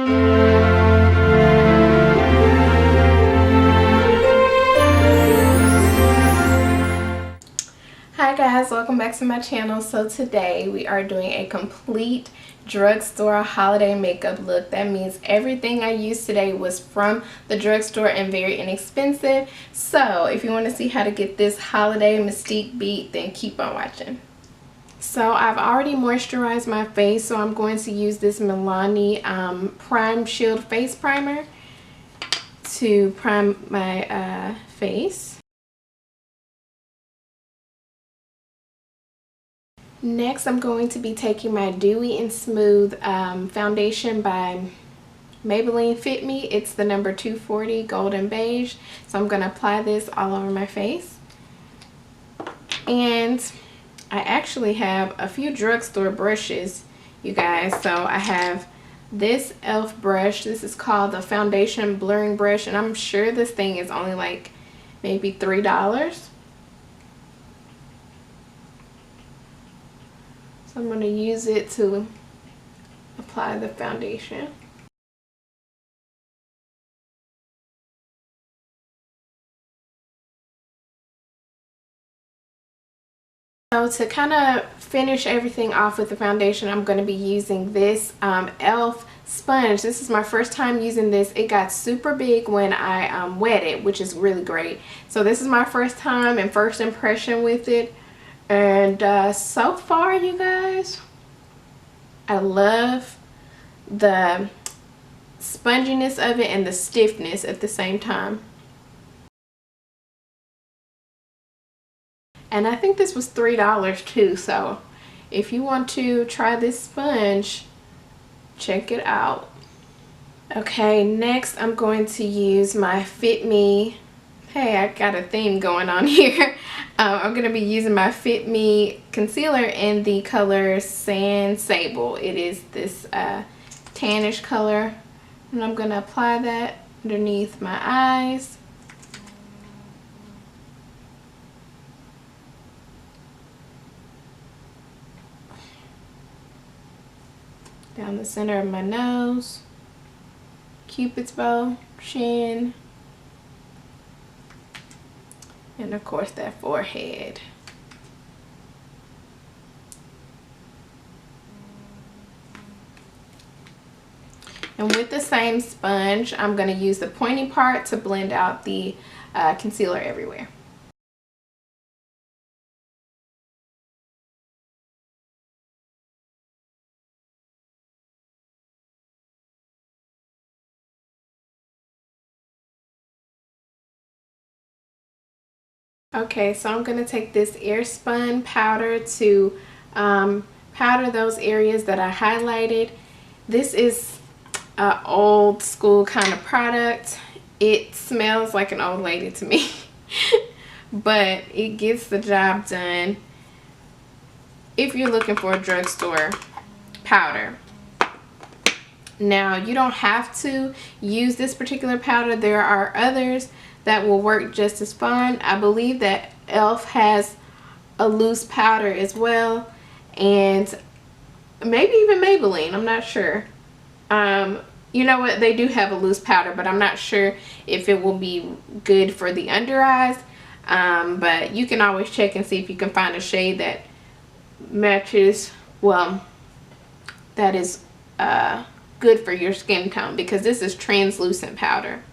Hi guys, welcome back to my channel. So today we are doing a complete drugstore holiday makeup look. That means everything I used today was from the drugstore and very inexpensive. So if you want to see how to get this holiday mystique beat, then keep on watching. So I've already moisturized my face, so I'm going to use this Milani Prime Shield Face Primer to prime my face. Next, I'm going to be taking my Dewy and Smooth foundation by Maybelline Fit Me. It's the number 240 Golden Beige. So I'm going to apply this all over my face. And I actually have a few drugstore brushes, you guys. So I have this e.l.f. brush. This is called the Foundation Blurring Brush. And I'm sure this thing is only like maybe $3. So I'm going to use it to apply the foundation. So to kind of finish everything off with the foundation, I'm going to be using this e.l.f. sponge. This is my first time using this. It got super big when I wet it, which is really great. So this is my first time and first impression with it. And so far, you guys, I love the sponginess of it and the stiffness at the same time. And I think this was $3 too, so if you want to try this sponge, check it out. Okay, next I'm going to use my Fit Me. Hey, I got a theme going on here. I'm going to be using my Fit Me concealer in the color Sand Sable. It is this tannish color. And I'm going to apply that underneath my eyes. Down the center of my nose. Cupid's bow, chin. And of course that forehead. And with the same sponge, I'm going to use the pointy part to blend out the concealer everywhere. Okay, so I'm going to take this Airspun powder to powder those areas that I highlighted. This is an old school kind of product. It smells like an old lady to me, but it gets the job done if you're looking for a drugstore powder. Now, you don't have to use this particular powder. There are others that will work just as fine. I believe that e.l.f. has a loose powder as well, and maybe even Maybelline, I'm not sure. You know what, they do have a loose powder, but I'm not sure if it will be good for the under eyes. But you can always check and see if you can find a shade that matches, well, that is good for your skin tone, because this is translucent powder.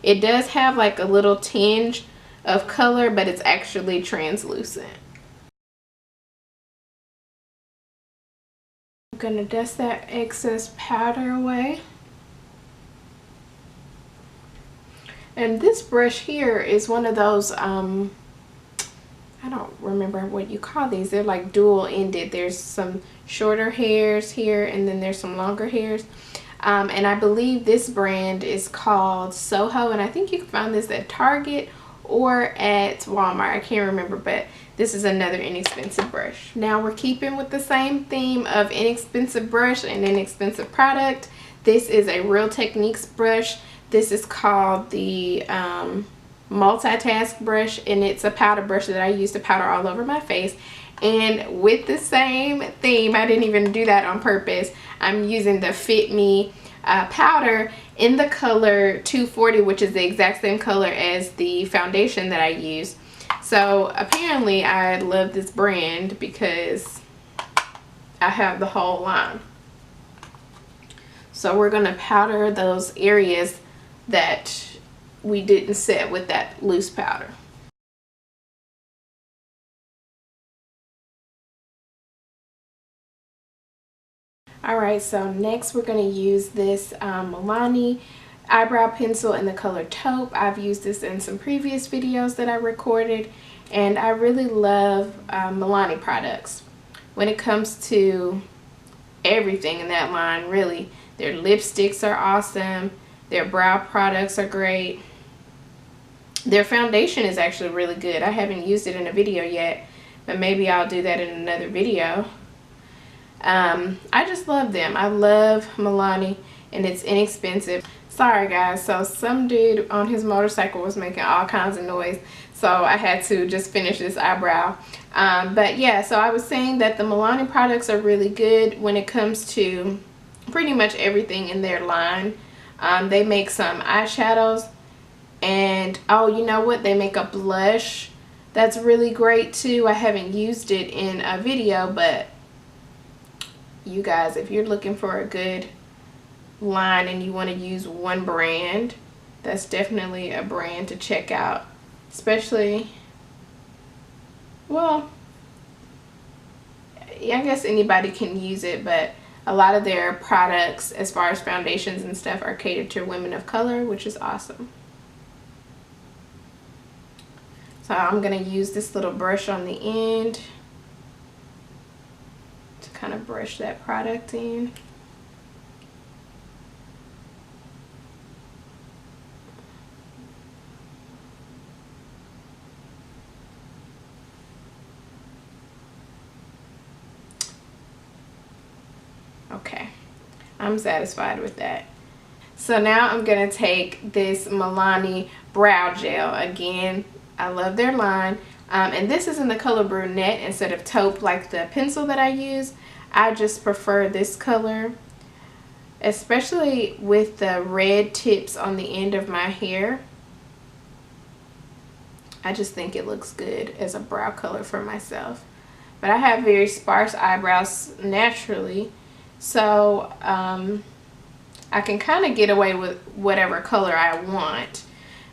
It does have like a little tinge of color, but it's actually translucent. I'm going to dust that excess powder away. And this brush here is one of those, I don't remember what you call these. They're like dual ended. There's some shorter hairs here, and then there's some longer hairs. And I believe this brand is called Soho, and I think you can find this at Target or at Walmart. I can't remember, but this is another inexpensive brush. Now we're keeping with the same theme of inexpensive brush and inexpensive product. This is a Real Techniques brush. This is called the multitask brush, and it's a powder brush that I use to powder all over my face. And with the same theme, I didn't even do that on purpose, I'm using the Fit Me powder in the color 240, which is the exact same color as the foundation that I use. So apparently I love this brand because I have the whole line. So we're going to powder those areas that we didn't set with that loose powder. Alright, so next we're going to use this Milani eyebrow pencil in the color Taupe. I've used this in some previous videos that I recorded, and I really love Milani products. When it comes to everything in that line, really, their lipsticks are awesome, their brow products are great, their foundation is actually really good. I haven't used it in a video yet, but maybe I'll do that in another video. I just love them. I love Milani, and it's inexpensive. Sorry guys, so some dude on his motorcycle was making all kinds of noise, so I had to just finish this eyebrow. But yeah, so I was saying that the Milani products are really good when it comes to pretty much everything in their line. They make some eyeshadows, and oh, you know what, they make a blush that's really great too. I haven't used it in a video, but you guys, if you're looking for a good line and you want to use one brand, that's definitely a brand to check out. Especially, well, I guess anybody can use it, but a lot of their products as far as foundations and stuff are catered to women of color, which is awesome. So I'm going to use this little brush on the end to kind of brush that product in. Okay, I'm satisfied with that. So now I'm going to take this Milani brow gel. Again, I love their line. And this is in the color Brunette instead of Taupe like the pencil that I use. I just prefer this color, especially with the red tips on the end of my hair. I just think it looks good as a brow color for myself. But I have very sparse eyebrows naturally, so I can kind of get away with whatever color I want.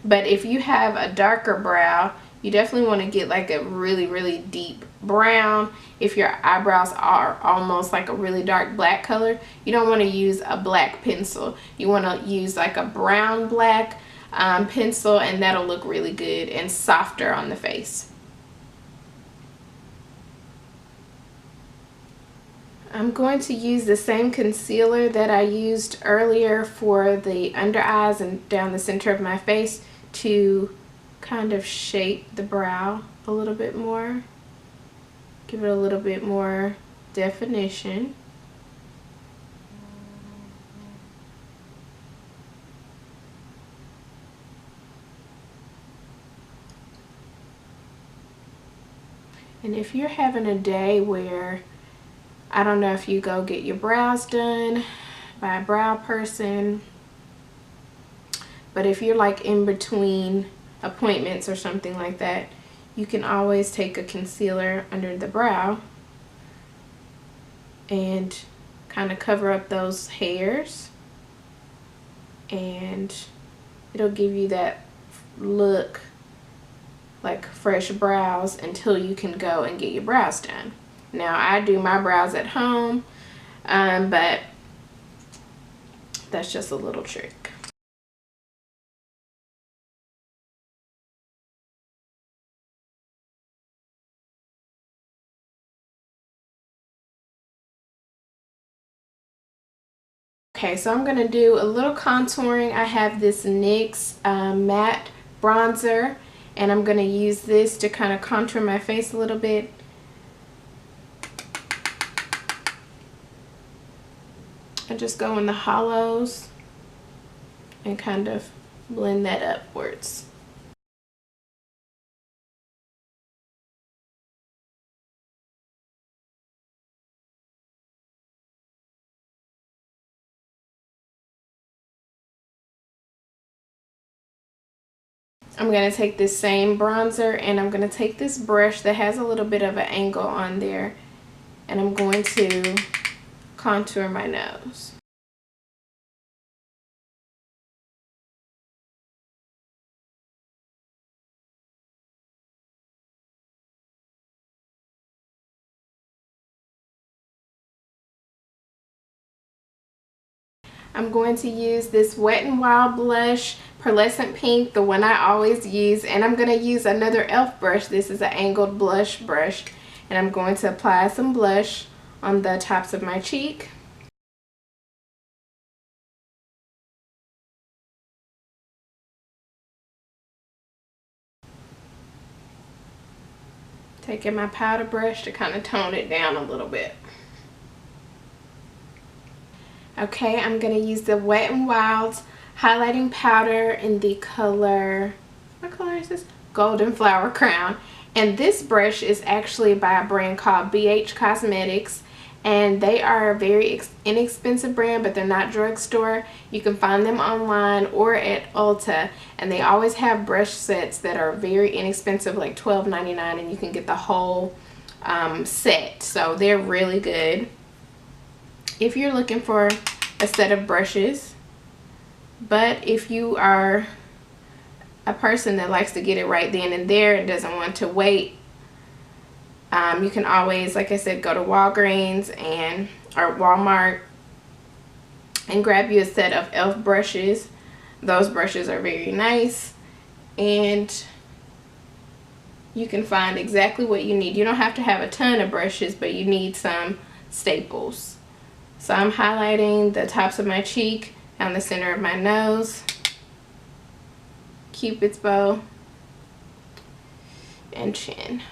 But if you have a darker brow, you definitely want to get like a really deep brown. If your eyebrows are almost like a really dark black color, you don't want to use a black pencil. You want to use like a brown black pencil, and that'll look really good and softer on the face. I'm going to use the same concealer that I used earlier for the under eyes and down the center of my face to kind of shape the brow a little bit more, give it a little bit more definition. And if you're having a day where, I don't know if you go get your brows done by a brow person, but if you're like in between appointments or something like that, you can always take a concealer under the brow and kind of cover up those hairs, and it'll give you that look like fresh brows until you can go and get your brows done. Now I do my brows at home, but that's just a little trick. Okay, so I'm going to do a little contouring. I have this NYX matte bronzer, and I'm going to use this to kind of contour my face a little bit. I just go in the hollows and kind of blend that upwards. I'm going to take this same bronzer and I'm going to take this brush that has a little bit of an angle on there, and I'm going to contour my nose. I'm going to use this Wet n Wild blush, Pearlescent Pink, the one I always use, and I'm going to use another e.l.f. brush. This is an angled blush brush, and I'm going to apply some blush on the tops of my cheek. Taking my powder brush to kind of tone it down a little bit. Okay, I'm going to use the Wet n Wild highlighting powder in the color, what color is this? Golden Flower Crown. And this brush is actually by a brand called Beige Cosmetics, and they are a very inexpensive brand, but they're not drugstore. You can find them online or at Ulta, and they always have brush sets that are very inexpensive, like $12.99, and you can get the whole set. So they're really good if you're looking for a set of brushes. But if you are a person that likes to get it right then and there and doesn't want to wait, you can always, like I said, go to Walgreens or Walmart and grab you a set of e.l.f. brushes. Those brushes are very nice, and you can find exactly what you need. You don't have to have a ton of brushes, but you need some staples. So I'm highlighting the tops of my cheek, down the center of my nose, Cupid's bow, and chin.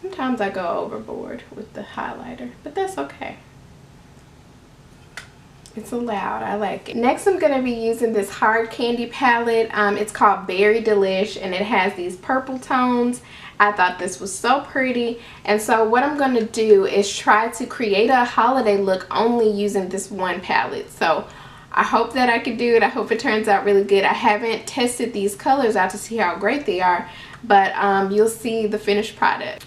Sometimes I go overboard with the highlighter, but that's okay. It's allowed. I like it. Next, I'm going to be using this hard candy palette. It's called Berry Delish, and it has these purple tones. I thought this was so pretty, and so what I'm going to do is try to create a holiday look only using this one palette. So I hope that I can do it. I hope it turns out really good. I haven't tested these colors out to see how great they are, but you'll see the finished product.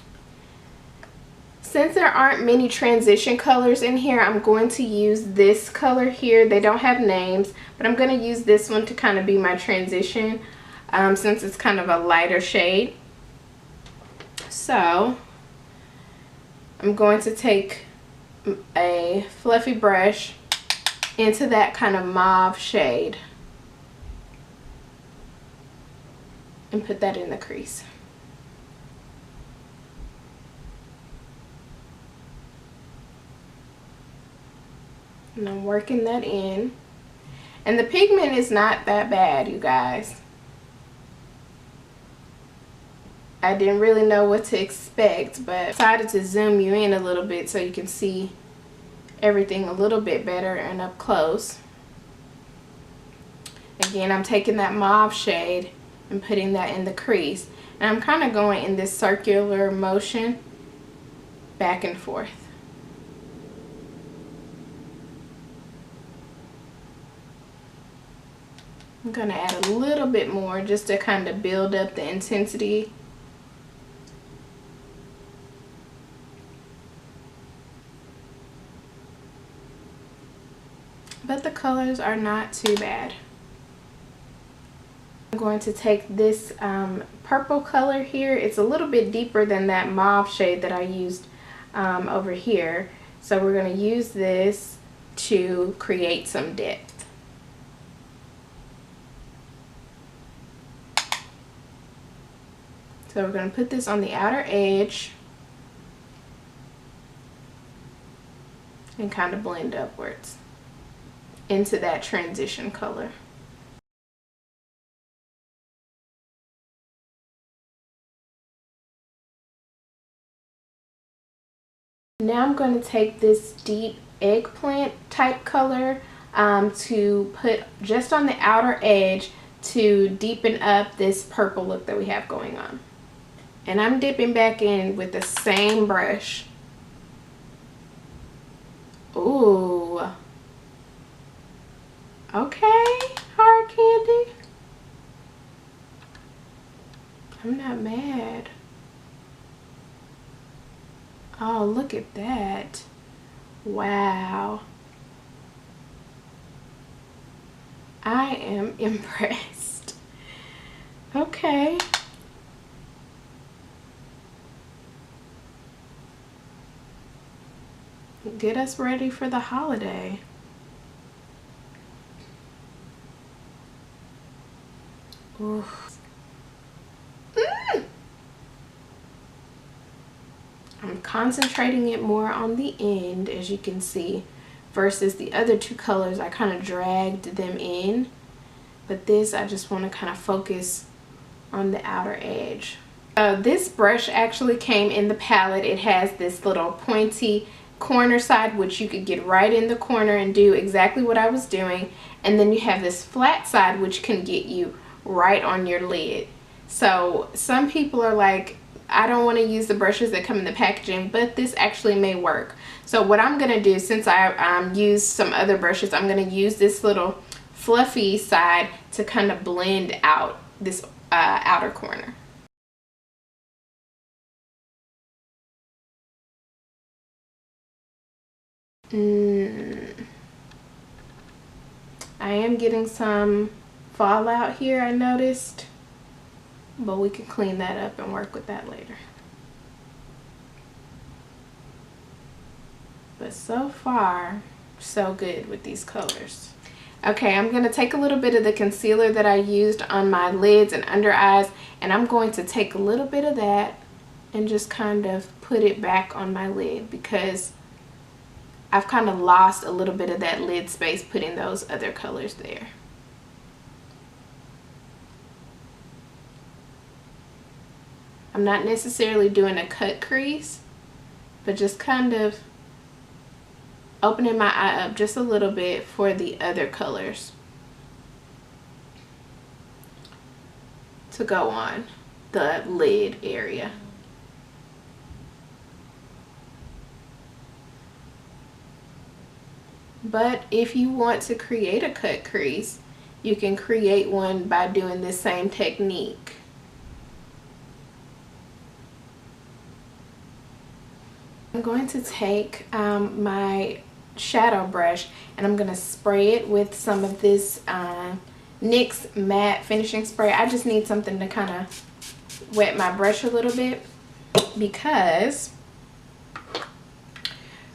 Since there aren't many transition colors in here, I'm going to use this color here. They don't have names, but I'm going to use this one to kind of be my transition, since it's kind of a lighter shade. So I'm going to take a fluffy brush into that kind of mauve shade and put that in the crease. And I'm working that in. And the pigment is not that bad, you guys. I didn't really know what to expect, but I decided to zoom you in a little bit so you can see everything a little bit better and up close. Again, I'm taking that mauve shade and putting that in the crease. And I'm kind of going in this circular motion back and forth. I'm going to add a little bit more just to kind of build up the intensity. But the colors are not too bad. I'm going to take this purple color here. It's a little bit deeper than that mauve shade that I used over here. So we're going to use this to create some depth. So we're going to put this on the outer edge and kind of blend upwards into that transition color. Now I'm going to take this deep eggplant type color to put just on the outer edge to deepen up this purple look that we have going on. And I'm dipping back in with the same brush. Ooh. Okay, hard candy. I'm not mad. Oh, look at that. Wow. I am impressed. Okay. Get us ready for the holiday. Ooh. I'm concentrating it more on the end, as you can see, versus the other two colors. I kind of dragged them in, but this I just want to kind of focus on the outer edge. This brush actually came in the palette. It has this little pointy corner side, which you could get right in the corner and do exactly what I was doing, and then you have this flat side which can get you right on your lid. So some people are like, I don't want to use the brushes that come in the packaging, but this actually may work. So what I'm going to do, since I used some other brushes, I'm going to use this little fluffy side to kind of blend out this outer corner. I am getting some fallout here, I noticed, but we can clean that up and work with that later. But so far, so good with these colors. Okay, I'm going to take a little bit of the concealer that I used on my lids and under eyes, and I'm going to take a little bit of that and just kind of put it back on my lid, because I've kind of lost a little bit of that lid space putting those other colors there. I'm not necessarily doing a cut crease, but just kind of opening my eye up just a little bit for the other colors to go on the lid area. But if you want to create a cut crease, you can create one by doing this same technique. I'm going to take my shadow brush and I'm going to spray it with some of this NYX matte finishing spray. I just need something to kind of wet my brush a little bit, because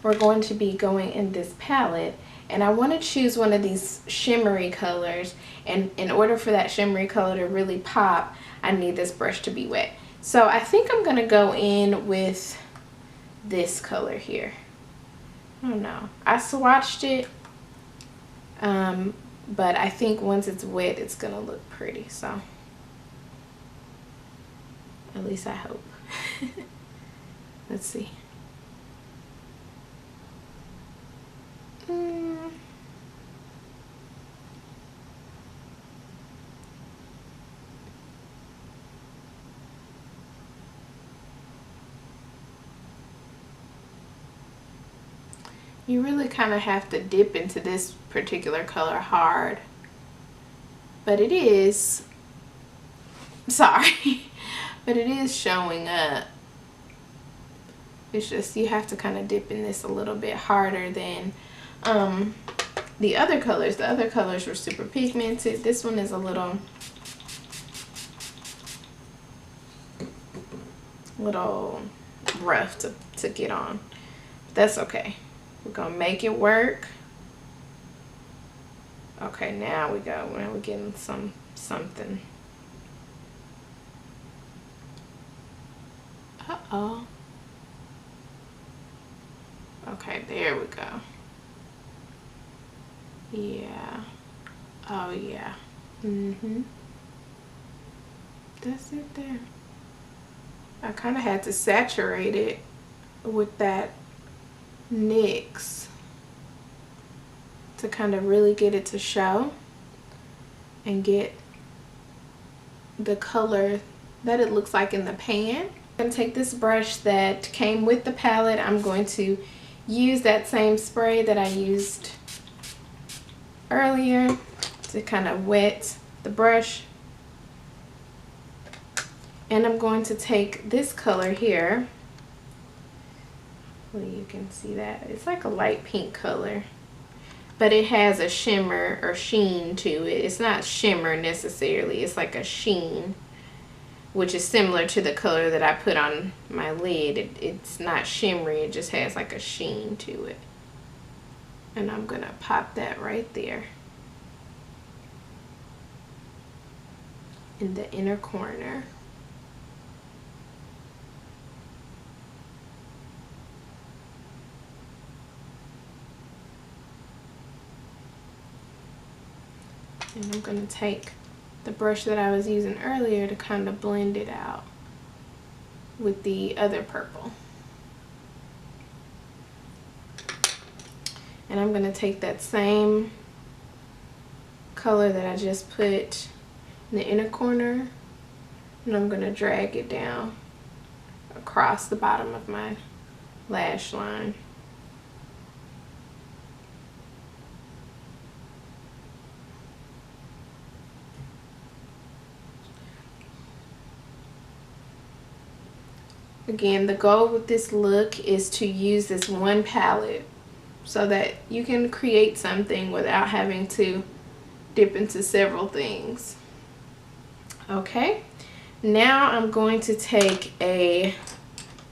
we're going to be going in this palette, and I want to choose one of these shimmery colors, and in order for that shimmery color to really pop, I need this brush to be wet. So I think I'm going to go in with this color here. I don't know, I swatched it, but I think once it's wet it's going to look pretty, so at least I hope. Let's see. You really kind of have to dip into this particular color hard, but it is, sorry, but it is showing up. It's just you have to kind of dip in this a little bit harder than the other colors. The other colors were super pigmented. This one is a little rough to get on. That's okay. We're gonna make it work. Okay, now we go. Now we're getting something. Uh-oh. Okay, there we go. Yeah. Oh yeah. That's it there. I kind of had to saturate it with that NYX to kind of really get it to show and get the color that it looks like in the pan. I'm going to take this brush that came with the palette. I'm going to use that same spray that I used earlier to kind of wet the brush. And I'm going to take this color here. Well, you can see that. It's like a light pink color, but it has a shimmer or sheen to it. It's not shimmer necessarily. It's like a sheen, which is similar to the color that I put on my lid. It's not shimmery. It just has like a sheen to it. And I'm going to pop that right there in the inner corner. And I'm going to take the brush that I was using earlier to kind of blend it out with the other purple. And I'm going to take that same color that I just put in the inner corner, and I'm going to drag it down across the bottom of my lash line. Again, the goal with this look is to use this one palette so that you can create something without having to dip into several things. Okay, now I'm going to take a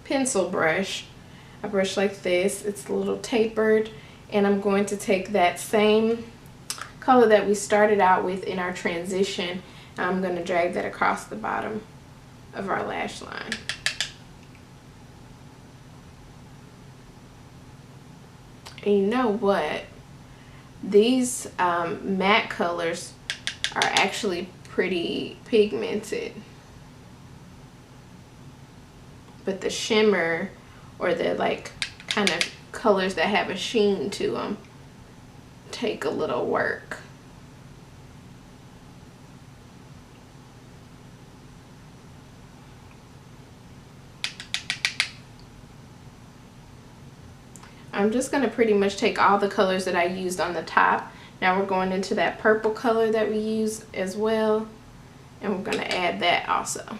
pencil brush, a brush like this. It's a little tapered, and I'm going to take that same color that we started out with in our transition. I'm going to drag that across the bottom of our lash line. And you know what? These matte colors are actually pretty pigmented. But the shimmer, or the like kind of colors that have a sheen to them, take a little work. I'm just going to pretty much take all the colors that I used on the top. Now we're going into that purple color that we used as well, and we're going to add that also,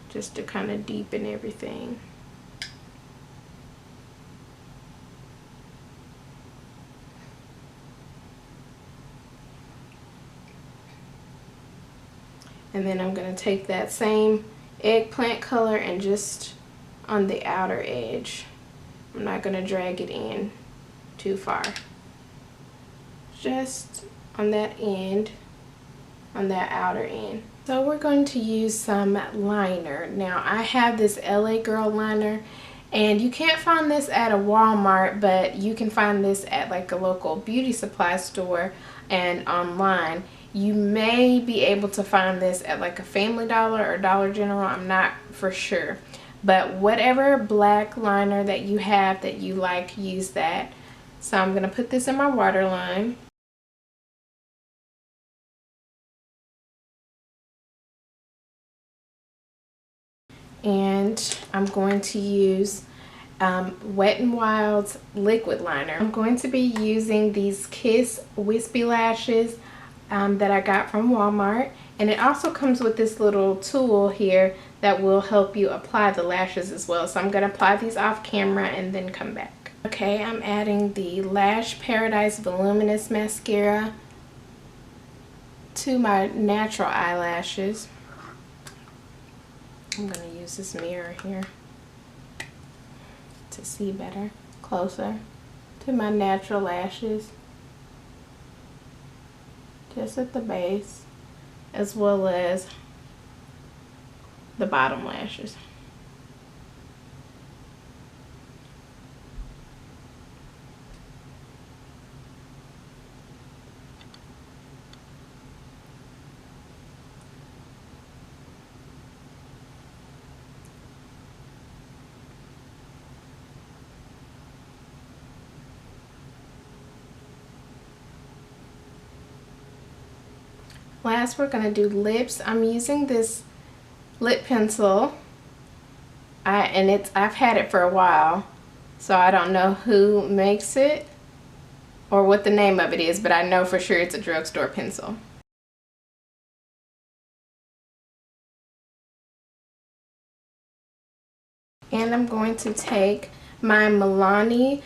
just to kind of deepen everything. And then I'm going to take that same eggplant color and just on the outer edge. I'm not going to drag it in too far. Just on that end, on that outer end. So we're going to use some liner. Now I have this LA Girl liner, and you can't find this at a Walmart, but you can find this at like a local beauty supply store and online. You may be able to find this at like a Family Dollar or Dollar General. I'm not for sure. But whatever black liner that you have that you like, use that. So I'm going to put this in my waterline. And I'm going to use Wet n Wild's liquid liner. I'm going to be using these Kiss Wispy lashes that I got from Walmart. And it also comes with this little tool here that will help you apply the lashes as well. So I'm going to apply these off camera and then come back. Okay, I'm adding the Lash Paradise Voluminous Mascara to my natural eyelashes. I'm going to use this mirror here to see better, closer to my natural lashes, just at the base, as well as the bottom lashes. Last, we're going to do lips. I'm using this lip pencil. I've had it for a while, so I don't know who makes it or what the name of it is, but I know for sure it's a drugstore pencil. And I'm going to take my Milani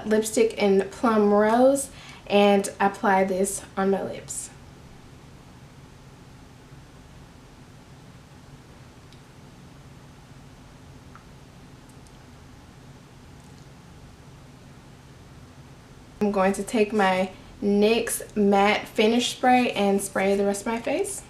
lipstick in Plum Rose and apply this on my lips. I'm going to take my NYX matte finish spray and spray the rest of my face.